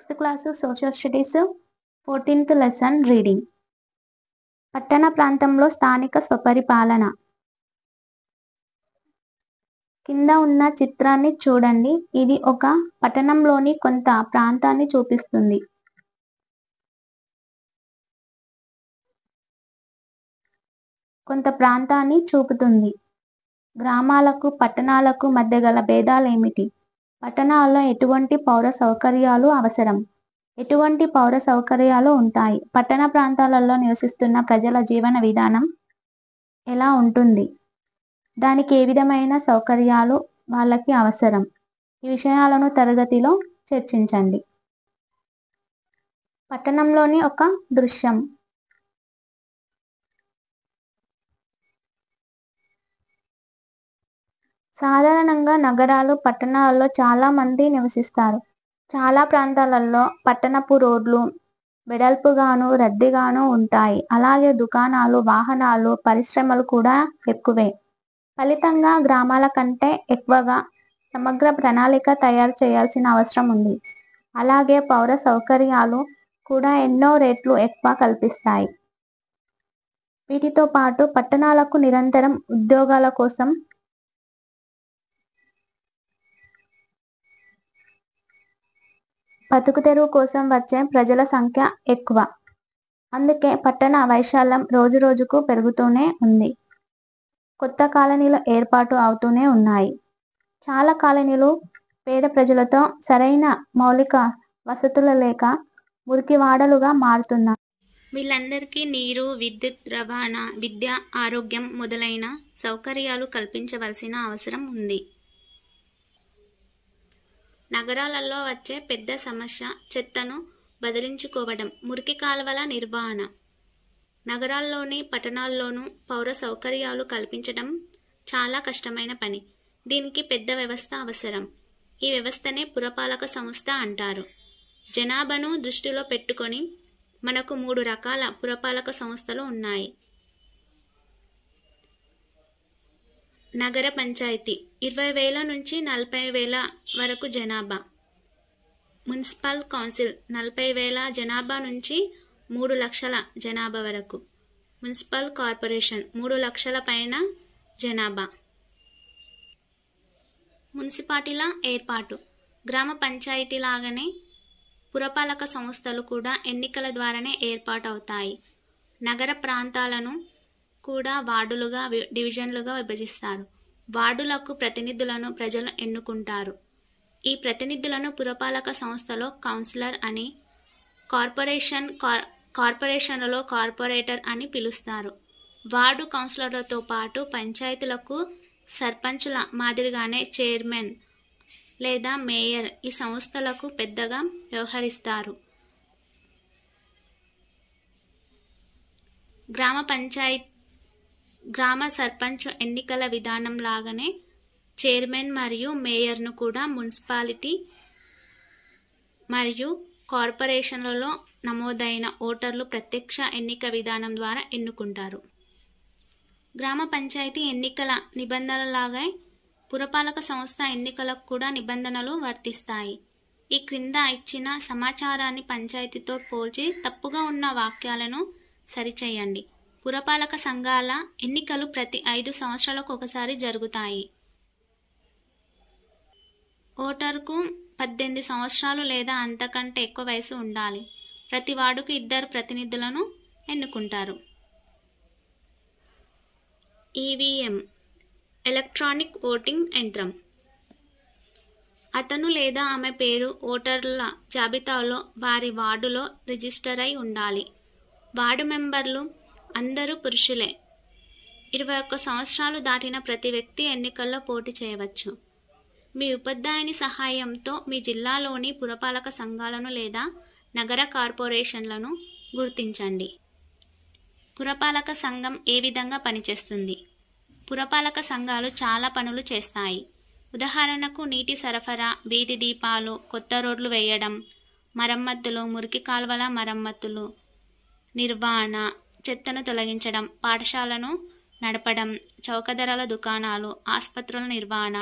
Sixth class social studies 14th lesson reading. పట్టణ ప్రాంతంలో స్థానిక స్వపరిపాలన. కింద ఉన్న చిత్రాన్ని చూడండి. ఇది ఒక పట్టణంలోని కొంత ప్రాంతాన్ని చూపిస్తుంది. కొంత ప్రాంతాన్ని చూపుతుంది. గ్రామాలకు పట్టణాలకు మధ్య గల భేదాలేమిటి? పట్టణాల్లో ఎటువంటి పౌర సౌకర్యాలు అవసరం? ఎటువంటి పౌర సౌకర్యాలు ఉంటాయి? పట్టణ ప్రాంతాలలో నివసిస్తున్న ప్రజల జీవన విధానం ఎలా ఉంటుంది? దానికి ఏ విధమైన సౌకర్యాలు వాళ్ళకి అవసరం? ఈ విషయాలను తరగతిలో చర్చించండి. పట్టణంలోని ఒక దృశ్యం. సాధారణంగా నగరాలు, పట్టణాలలో చాలా మంది నివసిస్తారు. చాలా ప్రాంతాలలో పట్టణపు రోడ్లు వెడల్పుగాను రద్దీగాను ఉంటాయి. అలాగే దుకాణాలు, వాహనాలు, పరిశ్రమలు కూడా ఎక్కువే. ఫలితంగా గ్రామాల కంటే ఎక్కువగా సమగ్ర ప్రణాళిక తయారు చేయాల్సిన అవసరం ఉంది. అలాగే పౌర సౌకర్యాలు కూడా ఎన్నో రెట్లు ఎక్కువ కల్పిస్తాయి. వీటితో పాటు పట్టణాలకు నిరంతరం ఉద్యోగాల కోసం బతుకుతెరువు కోసం వచ్చే ప్రజల సంఖ్య ఎక్కువ. అందుకే పట్టణ వైశాల్యం రోజు రోజుకు పెరుగుతూనే ఉంది. కొత్త కాలనీలు ఏర్పాటు అవుతూనే ఉన్నాయి. చాలా కాలనీలు పేద ప్రజలతో సరైన మౌలిక వసతులు లేక మురికివాడలుగా మారుతున్నాయి. వీళ్ళందరికీ నీరు, విద్యుత్, రవాణా, విద్య, ఆరోగ్యం మొదలైన సౌకర్యాలు కల్పించవలసిన అవసరం ఉంది. నగరాలలో వచ్చే పెద్ద సమస్య చెత్తను బదిలించుకోవడం, మురికి కాలువల నిర్వహణ. నగరాల్లోని పట్టణాల్లోనూ పౌర సౌకర్యాలు కల్పించడం చాలా కష్టమైన పని. దీనికి పెద్ద వ్యవస్థ అవసరం. ఈ వ్యవస్థనే పురపాలక సంస్థ అంటారు. జనాభాను దృష్టిలో పెట్టుకొని మనకు 3 రకాల పురపాలక సంస్థలు ఉన్నాయి. నగర పంచాయతీ 20,000 నుంచి 40,000 వరకు జనాభా. మున్సిపల్ కౌన్సిల్ 40,000 జనాభా నుంచి 3 లక్షల జనాభా వరకు. మున్సిపల్ కార్పొరేషన్ 3 లక్షల పైన జనాభా. మున్సిపాలిటీల ఏర్పాటు. గ్రామ పంచాయతీ లాగానే పురపాలక సంస్థలు కూడా ఎన్నికల ద్వారానే ఏర్పాటవుతాయి. నగర ప్రాంతాలను కూడా వార్డులుగా, డివిజన్లుగా విభజిస్తారు. వార్డులకు ప్రతినిధులను ప్రజలు ఎన్నుకుంటారు. ఈ ప్రతినిధులను పురపాలక సంస్థలో కౌన్సిలర్ అని, కార్పొరేషన్లలో కార్పొరేటర్ అని పిలుస్తారు. వార్డు కౌన్సిలర్లతో పాటు పంచాయతీలకు సర్పంచుల మాదిరిగానే చైర్మన్ లేదా మేయర్ ఈ సంస్థలకు పెద్దగా వ్యవహరిస్తారు. గ్రామ సర్పంచ్ ఎన్నికల విధానం లాగానే చైర్మన్ మరియు మేయర్ను కూడా మున్సిపాలిటీ మరియు కార్పొరేషన్లలో నమోదైన ఓటర్లు ప్రత్యక్ష ఎన్నిక విధానం ద్వారా ఎన్నుకుంటారు. గ్రామ పంచాయతీ ఎన్నికల నిబంధనలలాగే పురపాలక సంస్థ ఎన్నికలకు కూడా నిబంధనలు వర్తిస్తాయి. ఈ క్రింద ఇచ్చిన సమాచారాన్ని పంచాయతీతో పోల్చి తప్పుగా ఉన్న వాక్యాలను సరిచేయండి. పురపాలక సంఘాల ఎన్నికలు ప్రతి 5 సంవత్సరాలకు ఒకసారి జరుగుతాయి. ఓటరుకు 18 సంవత్సరాలు లేదా అంతకంటే ఎక్కువ వయసు ఉండాలి. ప్రతి వార్డుకు 2 ప్రతినిధులను ఎన్నుకుంటారు. ఈవీఎం ఎలక్ట్రానిక్ ఓటింగ్ యంత్రం. అతను లేదా ఆమె పేరు ఓటర్ల జాబితాలో వారి వార్డులో రిజిస్టర్ అయి ఉండాలి. వార్డు మెంబర్లు అందరూ పురుషులే. 21 సంవత్సరాలు దాటిన ప్రతి వ్యక్తి ఎన్నికల్లో పోటీ చేయవచ్చు. మీ ఉపాధ్యాయుని సహాయంతో మీ జిల్లాలోని పురపాలక సంఘాలను లేదా నగర కార్పొరేషన్లను గుర్తించండి. పురపాలక సంఘం ఏ విధంగా పనిచేస్తుంది? పురపాలక సంఘాలు చాలా పనులు చేస్తాయి. ఉదాహరణకు నీటి సరఫరా, వీధి దీపాలు, కొత్త రోడ్లు వేయడం, మరమ్మతులు, మురికి కాల్వల మరమ్మతులు, నిర్వహణ, చెత్తను తొలగించడం, పాఠశాలను నడపడం, చౌకధరల దుకాణాలు, ఆసుపత్రుల నిర్వహణ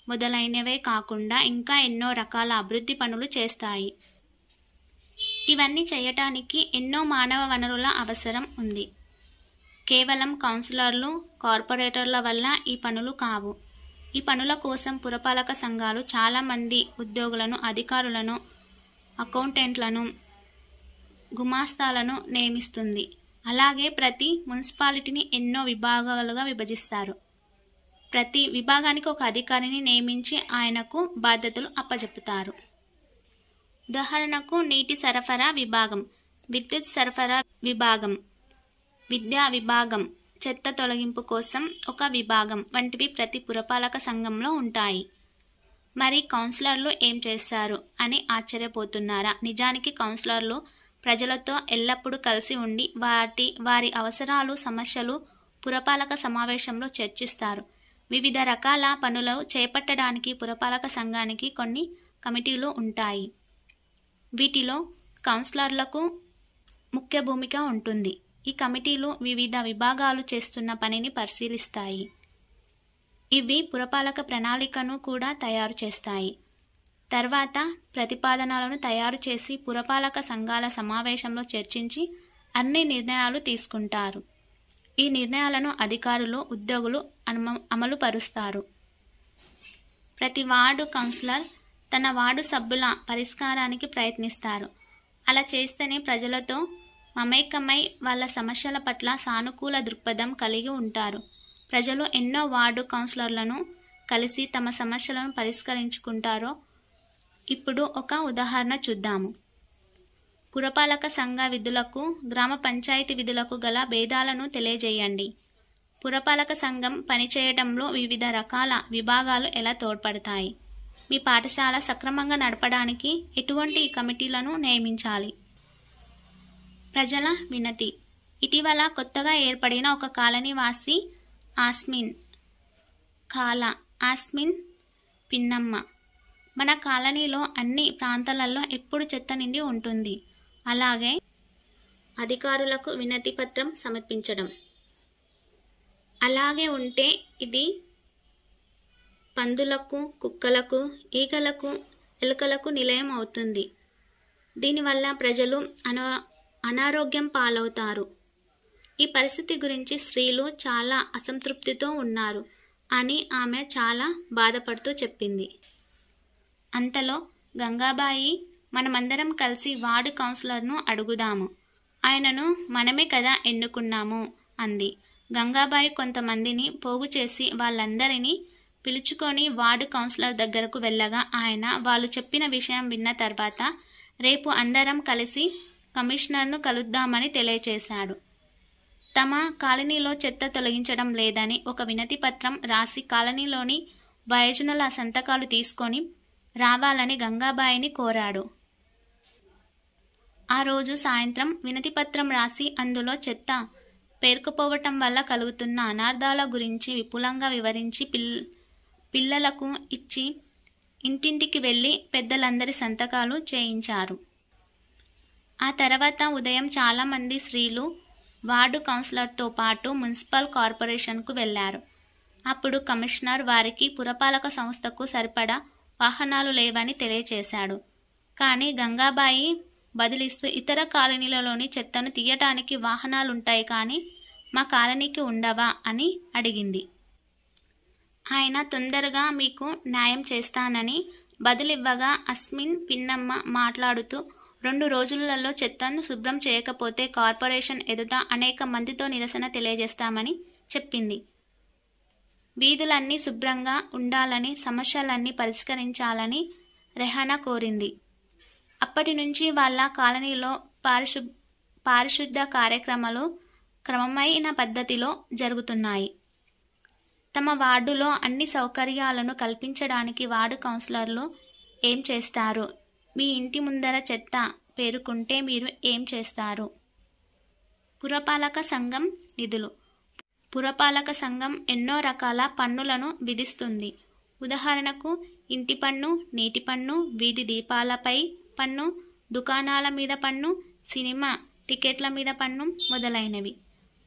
మొదలైనవే కాకుండా ఇంకా ఎన్నో రకాల అభివృద్ధి పనులు చేస్తాయి. ఇవన్నీ చేయటానికి ఎన్నో మానవ వనరుల అవసరం ఉంది. కేవలం కౌన్సిలర్లు, కార్పొరేటర్ల వల్ల ఈ పనులు కావు. ఈ పనుల కోసం పురపాలక సంఘాలు చాలామంది ఉద్యోగులను, అధికారులను, అకౌంటెంట్లను, గుమాస్తాలను నియమిస్తుంది. అలాగే ప్రతి మున్సిపాలిటీని ఎన్నో విభాగాలుగా విభజిస్తారు. ప్రతి విభాగానికి ఒక అధికారిని నియమించి ఆయనకు బాధ్యతలు అప్పజెపుతారు. ఉదాహరణకు నీటి సరఫరా విభాగం, విద్యుత్ సరఫరా విభాగం, విద్యా విభాగం, చెత్త తొలగింపు కోసం ఒక విభాగం వంటివి ప్రతి పురపాలక సంఘంలో ఉంటాయి. మరి కౌన్సిలర్లు ఏం చేస్తారు అని ఆశ్చర్యపోతున్నారా? నిజానికి కౌన్సిలర్లు ప్రజలతో ఎల్లప్పుడూ కలిసి ఉండి వారి అవసరాలు, సమస్యలు పురపాలక సమావేశంలో చర్చిస్తారు. వివిధ రకాల పనులు చేపట్టడానికి పురపాలక సంఘానికి కొన్ని కమిటీలు ఉంటాయి. వీటిలో కౌన్సిలర్లకు ముఖ్య భూమిక ఉంటుంది. ఈ కమిటీలు వివిధ విభాగాలు చేస్తున్న పనిని పరిశీలిస్తాయి. ఇవి పురపాలక ప్రణాళికను కూడా తయారు చేస్తాయి. తర్వాత ప్రతిపాదనలను తయారు చేసి పురపాలక సంఘాల సమావేశంలో చర్చించి అన్ని నిర్ణయాలు తీసుకుంటారు. ఈ నిర్ణయాలను అధికారులు, ఉద్యోగులు అమలు పరుస్తారు. ప్రతి వార్డు కౌన్సిలర్ తన వార్డు సభ్యుల పరిష్కారానికి ప్రయత్నిస్తారు. అలా చేస్తేనే ప్రజలతో మమేకమై వాళ్ళ సమస్యల పట్ల సానుకూల దృక్పథం కలిగి ఉంటారు. ప్రజలు ఎన్నో వార్డు కౌన్సిలర్లను కలిసి తమ సమస్యలను పరిష్కరించుకుంటారో ఇప్పుడు ఒక ఉదాహరణ చూద్దాము. పురపాలక సంఘ విధులకు, గ్రామ పంచాయతీ విధులకు గల భేదాలను తెలియజేయండి. పురపాలక సంఘం పనిచేయడంలో వివిధ రకాల విభాగాలు ఎలా తోడ్పడతాయి? మీ పాఠశాల సక్రమంగా నడపడానికి ఎటువంటి కమిటీలను నియమించాలి? ప్రజల వినతి. ఇటీవల కొత్తగా ఏర్పడిన ఒక కాలనీవాసి ఆస్మిన్ పిన్నమ్మ, మన కాలనీలో అన్ని ప్రాంతాలలో ఎప్పుడు చెత్త నిండి ఉంటుంది. అలాగే అధికారులకు వినతి పత్రం సమర్పించడం. అలాగే ఉంటే ఇది పందులకు, కుక్కలకు, ఈగలకు, ఎలుకలకు నిలయం అవుతుంది. దీనివల్ల ప్రజలు అనారోగ్యం పాలవుతారు. ఈ పరిస్థితి గురించి స్త్రీలు చాలా అసంతృప్తితో ఉన్నారు అని ఆమె చాలా బాధపడుతూ చెప్పింది. అంతలో గంగాబాయి, మనమందరం కలిసి వార్డు కౌన్సిలర్ను అడుగుదాము. ఆయనను మనమే కదా ఎన్నుకున్నాము అంది. గంగాబాయి కొంతమందిని పోగు చేసి వాళ్ళందరినీ పిలుచుకొని వార్డు కౌన్సిలర్ దగ్గరకు వెళ్ళగా ఆయన వాళ్ళు చెప్పిన విషయం విన్న తర్వాత రేపు అందరం కలిసి కమిషనర్ను కలుద్దామని తెలియచేశాడు. తమ కాలనీలో చెత్త తొలగించడం లేదని ఒక వినతి పత్రం రాసి కాలనీలోని వయోజనుల సంతకాలు తీసుకొని రావాలని గంగాబాయిని కోరాడు. ఆ రోజు సాయంత్రం వినతి పత్రం రాసి అందులో చెత్త పేరుకుపోవటం వల్ల కలుగుతున్న అనార్థాల గురించి విపులంగా వివరించి పిల్లలకు ఇచ్చి ఇంటింటికి వెళ్ళి పెద్దలందరి సంతకాలు చేయించారు. ఆ తర్వాత ఉదయం చాలామంది స్త్రీలు వార్డు కౌన్సిలర్తో పాటు మున్సిపల్ కార్పొరేషన్కు వెళ్లారు. అప్పుడు కమిషనర్ వారికి పురపాలక సంస్థకు సరిపడా వాహనాలు లేవని తెలియచేశాడు. కానీ గంగాబాయి బదిలిస్తూ ఇతర కాలనీలలోని చెత్తను తీయటానికి వాహనాలుంటాయి కానీ మా కాలనీకి ఉండవా అని అడిగింది. ఆయన తొందరగా మీకు న్యాయం చేస్తానని బదులివ్వగా అస్మిన్ పిన్నమ్మ మాట్లాడుతూ 2 రోజులలో చెత్తను శుభ్రం చేయకపోతే కార్పొరేషన్ ఎదుట అనేక మందితో నిరసన తెలియజేస్తామని చెప్పింది. వీధులన్నీ శుభ్రంగా ఉండాలని, సమస్యలన్నీ పరిష్కరించాలని రెహానా కోరింది. అప్పటి నుంచి వాళ్ళ కాలనీలో పారిశుద్ధ కార్యక్రమాలు క్రమమైన పద్ధతిలో జరుగుతున్నాయి. తమ వార్డులో అన్ని సౌకర్యాలను కల్పించడానికి వార్డు కౌన్సిలర్లు ఏం చేస్తారు? మీ ఇంటి ముందర చెత్త పేరుకుంటే మీరు ఏం చేస్తారు? పురపాలక సంఘం నిధులు. పురపాలక సంఘం ఎన్నో రకాల పన్నులను విధిస్తుంది. ఉదాహరణకు ఇంటి పన్ను, నీటి పన్ను, వీధి దీపాలపై పన్ను, దుకాణాల మీద పన్ను, సినిమా టికెట్ల మీద పన్ను మొదలైనవి.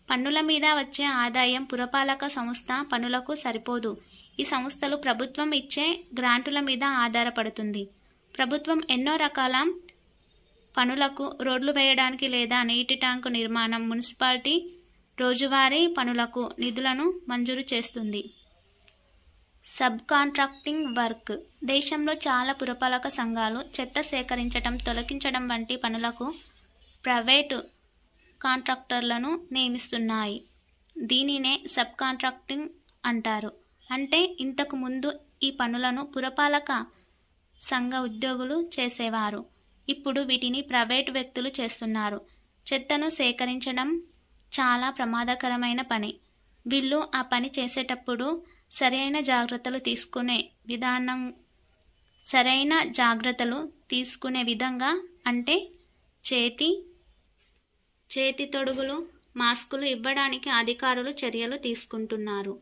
పన్నుల మీద వచ్చే ఆదాయం పురపాలక సంస్థ పనులకు సరిపోదు. ఈ సంస్థలు ప్రభుత్వం ఇచ్చే గ్రాంటుల మీద ఆధారపడుతుంది. ప్రభుత్వం ఎన్నో రకాల పనులకు రోడ్లు వేయడానికి లేదా నీటి ట్యాంకు నిర్మాణం, మున్సిపాలిటీ రోజువారీ పనులకు నిధులను మంజూరు చేస్తుంది. Sub contracting work. దేశంలో చాలా పురపాలక సంఘాలు చెత్త సేకరించడం, తొలగించడం వంటి పనులకు ప్రైవేటు కాంట్రాక్టర్లను నియమిస్తున్నాయి. దీనినే సబ్ కాంట్రాక్టింగ్ అంటారు. అంటే ఇంతకు ముందు ఈ పనులను పురపాలక సంఘ ఉద్యోగులు చేసేవారు. ఇప్పుడు వీటిని ప్రైవేటు వ్యక్తులు చేస్తున్నారు. చెత్తను సేకరించడం చాలా ప్రమాదకరమైన పని. వీళ్ళు ఆ పని చేసేటప్పుడు సరైన జాగ్రత్తలు తీసుకునే విధంగా అంటే చేతి తొడుగులు, మాస్కులు ఇవ్వడానికి అధికారులు చర్యలు తీసుకుంటున్నారు.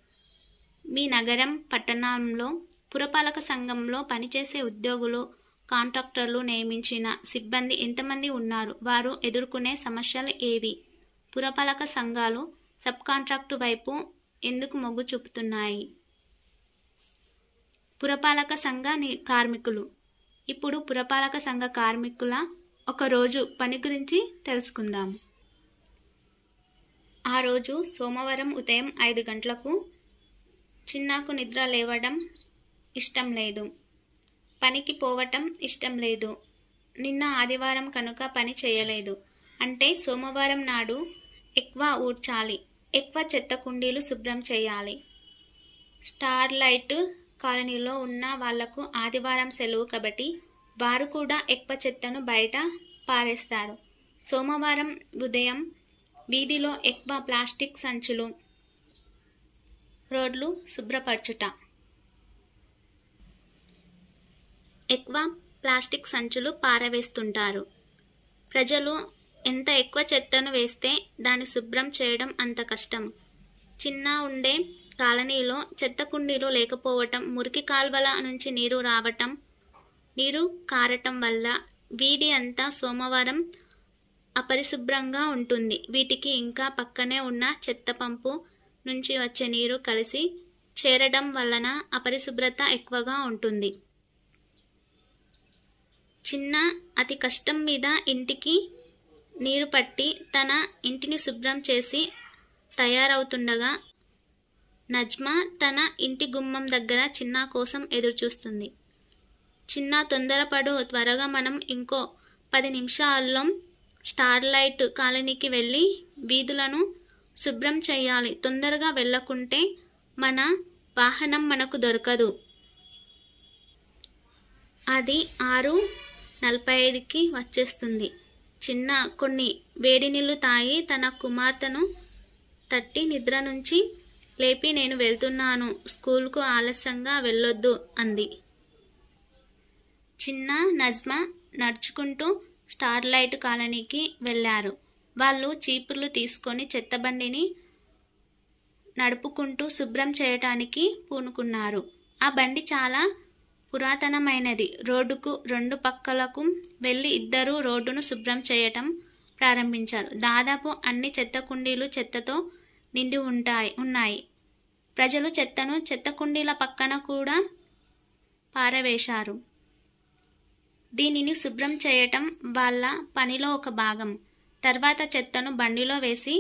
మీ నగరం, పట్టణంలో పురపాలక సంఘంలో పనిచేసే ఉద్యోగులు, కాంట్రాక్టర్లు, నియమించిన సిబ్బంది ఎంతమంది ఉన్నారు? వారు ఎదుర్కొనే సమస్యలు ఏవి? పురపాలక సంఘాలు సబ్ కాంట్రాక్టు వైపు ఎందుకు మొగ్గు చూపుతున్నాయి? పురపాలక సంఘ కార్మికులు. ఇప్పుడు పురపాలక సంఘ కార్మికుల ఒక రోజు పని గురించి తెలుసుకుందాం. ఆ రోజు సోమవారం ఉదయం 5 గంటలకు. చిన్నాకు నిద్ర లేవడం ఇష్టం లేదు, పనికి పోవటం ఇష్టం లేదు. నిన్న ఆదివారం కనుక పని చేయలేదు. అంటే సోమవారం నాడు ఎక్కువ ఊడ్చాలి, ఎక్కువ చెత్త కుండీలు శుభ్రం చేయాలి. స్టార్లైట్ కాలనీలో ఉన్న వాళ్లకు ఆదివారం సెలవు కాబట్టి వారు కూడా ఎక్కువ చెత్తను బయట పారేస్తారు. సోమవారం ఉదయం వీధిలో ఎక్కువ ప్లాస్టిక్ సంచులు, రోడ్లు శుభ్రపరచుట. ఎక్కువ ప్లాస్టిక్ సంచులు పారవేస్తుంటారు. ప్రజలు ఎంత ఎక్కువ చెత్తను వేస్తే దాన్ని శుభ్రం చేయడం అంత కష్టం. చిన్న ఉండే కాలనీలో చెత్త కుండీలు లేకపోవటం, మురికి కాల్వల నుంచి నీరు కారటం వల్ల వీధి అంతా సోమవారం అపరిశుభ్రంగా ఉంటుంది. వీటికి ఇంకా పక్కనే ఉన్న చెత్త పంపు నుంచి వచ్చే నీరు కలిసి చేరడం వలన అపరిశుభ్రత ఎక్కువగా ఉంటుంది. చిన్న అతి కష్టం మీద ఇంటికి నీరు పట్టి తన ఇంటిని శుభ్రం చేసి తయారవుతుండగా నజ్మా తన ఇంటి గుమ్మం దగ్గర చిన్న కోసం ఎదురుచూస్తుంది. చిన్న తొందరపడు, త్వరగా మనం ఇంకో 10 నిమిషాల్లో స్టార్లైట్ కాలనీకి వెళ్ళి వీధులను శుభ్రం చేయాలి. తొందరగా వెళ్ళకుంటే మన వాహనం మనకు దొరకదు. అది 6:45కి వచ్చేస్తుంది. చిన్న కొన్ని వేడి నీళ్లు తాగి తన కుమార్తెను తట్టి నిద్ర నుంచి లేపి, నేను వెళ్తున్నాను, స్కూల్కు ఆలస్యంగా వెళ్ళొద్దు అంది. చిన్న, నజ్మా నడుచుకుంటూ స్టార్లైట్ కాలనీకి వెళ్ళారు. వాళ్ళు చీపుర్లు తీసుకొని చెత్తబండిని నడుపుకుంటూ శుభ్రం చేయటానికి పూనుకున్నారు. ఆ బండి చాలా పురాతనమైనది. రోడ్డుకు 2 పక్కలకు వెళ్ళి ఇద్దరు రోడ్డును శుభ్రం చేయటం ప్రారంభించారు. దాదాపు అన్ని చెత్త కుండీలు చెత్తతో నిండి ఉన్నాయి. ప్రజలు చెత్తను చెత్త కుండీల పక్కన కూడా పారవేశారు. దీనిని శుభ్రం చేయటం వాళ్ళ పనిలో ఒక భాగం. తర్వాత చెత్తను బండిలో వేసి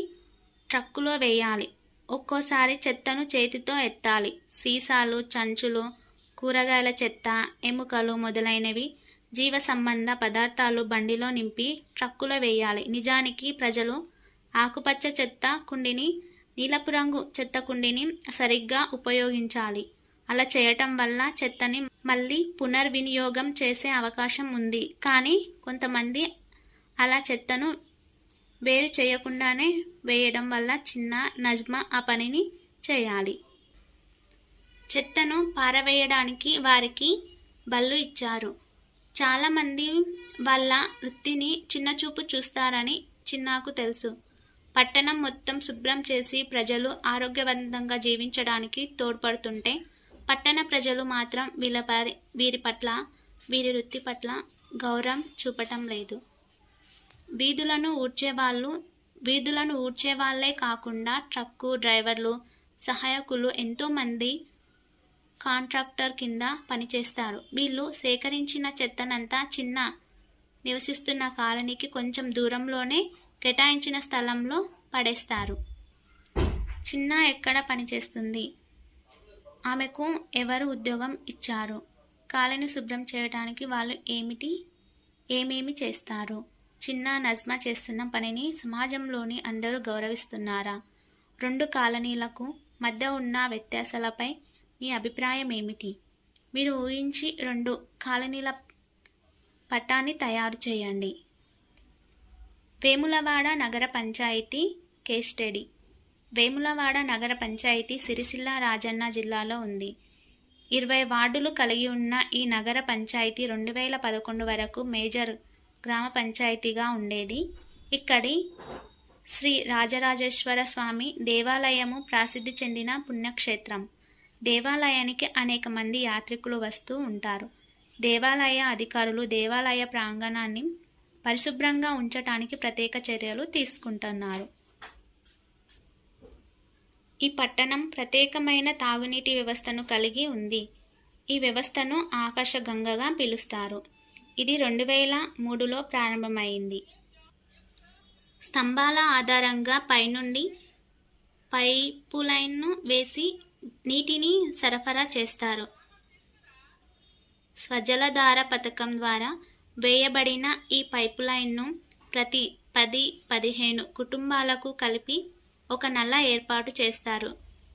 ట్రక్కులో వేయాలి. ఒక్కోసారి చెత్తను చేతితో ఎత్తాలి. సీసాలు, సంచులు, కూరగాయల చెత్త, ఎముకలు మొదలైనవి జీవ సంబంధ పదార్థాలు బండిలో నింపి ట్రక్కులో వేయాలి. నిజానికి ప్రజలు ఆకుపచ్చ చెత్త కుండీని, నీలపు రంగు చెత్త కుండీని సరిగ్గా ఉపయోగించాలి. అలా చేయటం వల్ల చెత్తని మళ్ళీ పునర్వినియోగం చేసే అవకాశం ఉంది. కానీ కొంతమంది అలా చెత్తను వేరు చేయకుండానే వేయడం వల్ల చిన్న, నజ్మా ఆ పనిని చేయాలి. చెత్తను పారవేయడానికి వారికి బళ్ళు ఇచ్చారు. చాలామంది వాళ్ళ వృత్తిని చిన్నచూపు చూస్తారని చిన్నాకు తెలుసు. పట్టణం మొత్తం శుభ్రం చేసి ప్రజలు ఆరోగ్యవంతంగా జీవించడానికి తోడ్పడుతుంటే పట్టణ ప్రజలు మాత్రం వీరి వృత్తి పట్ల గౌరవం చూపటం లేదు. వీధులను ఊడ్చేవాళ్లే కాకుండా ట్రక్కు డ్రైవర్లు, సహాయకులు ఎంతోమంది కాంట్రాక్టర్ కింద పనిచేస్తారు. వీళ్ళు సేకరించిన చెత్తనంతా చిన్న నివసిస్తున్న కాలనీకి కొంచెం దూరంలోనే కేటాయించిన స్థలంలో పడేస్తారు. చిన్న ఎక్కడ పనిచేస్తుంది? ఆమెకు ఎవరు ఉద్యోగం ఇచ్చారు? కాలనీ శుభ్రం చేయడానికి వాళ్ళు ఏమేమి చేస్తారు? చిన్న నజ్మా చేస్తున్న పనిని సమాజంలోని అందరూ గౌరవిస్తున్నారా? 2 కాలనీలకు మధ్య ఉన్న వ్యత్యాసాలపై మీ అభిప్రాయం ఏమిటి? మీరు ఊహించి 2 కాలనీల పటాన్ని తయారు చేయండి. వేములవాడ నగర పంచాయతీ కేస్ స్టడీ. వేములవాడ నగర పంచాయతీ సిరిసిల్ల రాజన్న జిల్లాలో ఉంది. 20 వార్డులు కలిగి ఉన్న ఈ నగర పంచాయతీ 2011 వరకు మేజర్ గ్రామ పంచాయతీగా ఉండేది. ఇక్కడి శ్రీ రాజరాజేశ్వర స్వామి దేవాలయము ప్రసిద్ధి చెందిన పుణ్యక్షేత్రం. దేవాలయానికి అనేక మంది యాత్రికులు వస్తూ ఉంటారు. దేవాలయ అధికారులు దేవాలయ ప్రాంగణాన్ని పరిశుభ్రంగా ఉంచటానికి ప్రత్యేక చర్యలు తీసుకుంటున్నారు. ఈ పట్టణం ప్రత్యేకమైన తాగునీటి వ్యవస్థను కలిగి ఉంది. ఈ వ్యవస్థను ఆకాశగంగగా పిలుస్తారు. ఇది 2003లో ప్రారంభమైంది. స్తంభాల ఆధారంగా పైనుండి పైపులైన్ను వేసి నీటిని సరఫరా చేస్తారు. స్వజలధార పథకం ద్వారా వేయబడిన ఈ పైపులైన్ను ప్రతి 10-15 కుటుంబాలకు కలిపి ఒక నల్ల ఏర్పాటు చేస్తారు.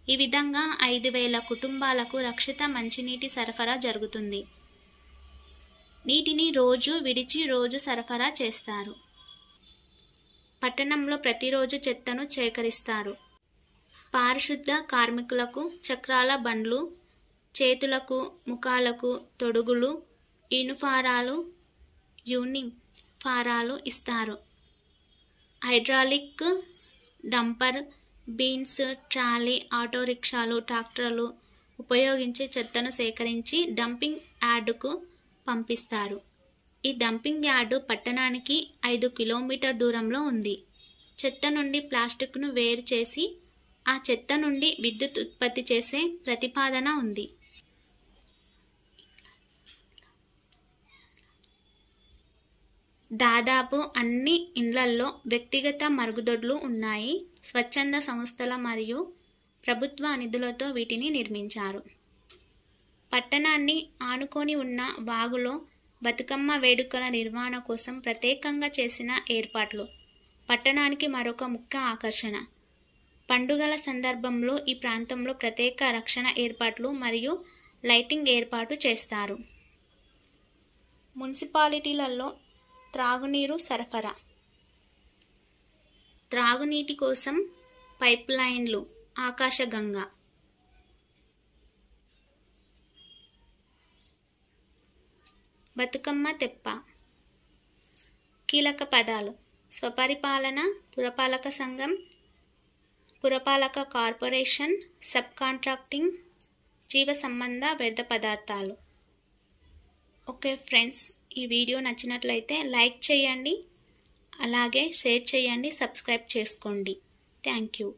ఈ విధంగా 5,000 కుటుంబాలకు రక్షిత మంచినీటి సరఫరా జరుగుతుంది. నీటిని రోజు విడిచి రోజు సరఫరా చేస్తారు. పట్టణంలో ప్రతిరోజు చెత్తను సేకరిస్తారు. పారిశుద్ధ కార్మికులకు చక్రాల బండ్లు, చేతులకు ముఖాలకు తొడుగులు, యూనిఫారాలు ఇస్తారు. Hydraulic dumper, bins, trolley, auto రిక్షాలు, ట్రాక్టర్లు ఉపయోగించి చెత్తను సేకరించి డంపింగ్ యార్డుకు పంపిస్తారు. ఈ డంపింగ్ యార్డు పట్టణానికి 5 కిలోమీటర్ దూరంలో ఉంది. చెత్త నుండి ప్లాస్టిక్ను వేరు చేసి ఆ చెత్త నుండి విద్యుత్ ఉత్పత్తి చేసే ప్రతిపాదన ఉంది. దాదాపు అన్ని ఇండ్లల్లో వ్యక్తిగత మరుగుదొడ్లు ఉన్నాయి. స్వచ్ఛంద సంస్థల మరియు ప్రభుత్వ నిధులతో వీటిని నిర్మించారు. పట్టణాన్ని ఆనుకొని ఉన్న వాగులో బతుకమ్మ వేడుకల నిర్వహణ కోసం ప్రత్యేకంగా చేసిన ఏర్పాట్లు పట్టణానికి మరొక ముఖ్య ఆకర్షణ. పండుగల సందర్భంలో ఈ ప్రాంతంలో ప్రత్యేక రక్షణ ఏర్పాట్లు మరియు లైటింగ్ ఏర్పాటు చేస్తారు. మున్సిపాలిటీలలో త్రాగునీరు సరఫరా. త్రాగునీటి కోసం పైప్లైన్లు, ఆకాశగంగా. బతుకమ్మ తెప్ప. కీలక పదాలు: స్వపరిపాలన, పురపాలక సంఘం, పురపాలక కార్పొరేషన్, సబ్ కాంట్రాక్టింగ్, జీవ సంబంధ వ్యర్థ పదార్థాలు. ఓకే ఫ్రెండ్స్, ఈ వీడియో నచ్చినట్లయితే లైక్ చేయండి, అలాగే షేర్ చేయండి, సబ్స్క్రైబ్ చేసుకోండి. Thank you.